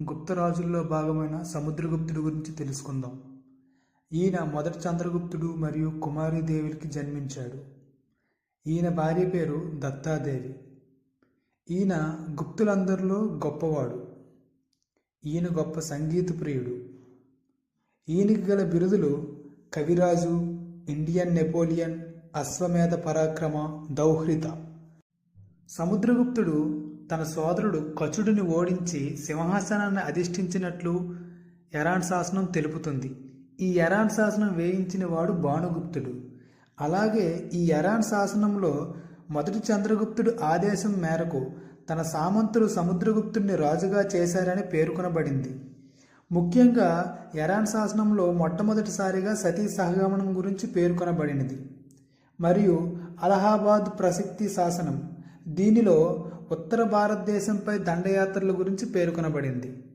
గుప్తరాజుల్లో భాగమైన సముద్రగుప్తుడి గురించి తెలుసుకుందాం. ఈయన మొదటి చంద్రగుప్తుడు మరియు కుమారీదేవికి జన్మించాడు. ఈయన భార్య పేరు దత్తాదేవి. ఈయన గుప్తులందరిలో గొప్పవాడు. ఈయన గొప్ప సంగీత ప్రియుడు. ఈయనకి గల బిరుదులు కవిరాజు, ఇండియన్ నెపోలియన్, అశ్వమేధ పరాక్రమ, దౌహ్రిత. సముద్రగుప్తుడు తన సోదరుడు కచుడిని ఓడించి సింహాసనాన్ని అధిష్ఠించినట్లు ఎరాన్ శాసనం తెలుపుతుంది. ఈ ఎరాన్ శాసనం వేయించిన వాడు భానుగుప్తుడు. అలాగే ఈ ఎరాన్ శాసనంలో మొదటి చంద్రగుప్తుడు ఆదేశం మేరకు తన సామంతులు సముద్రగుప్తుడిని రాజుగా చేశారని పేర్కొనబడింది. ముఖ్యంగా ఎరాన్ శాసనంలో మొట్టమొదటిసారిగా సతీ సహగమనం గురించి పేర్కొనబడినది. మరియు అలహాబాద్ ప్రసక్తి శాసనం, దీనిలో ఉత్తర భారతదేశంపై దండయాత్రల గురించి పేర్కొనబడింది.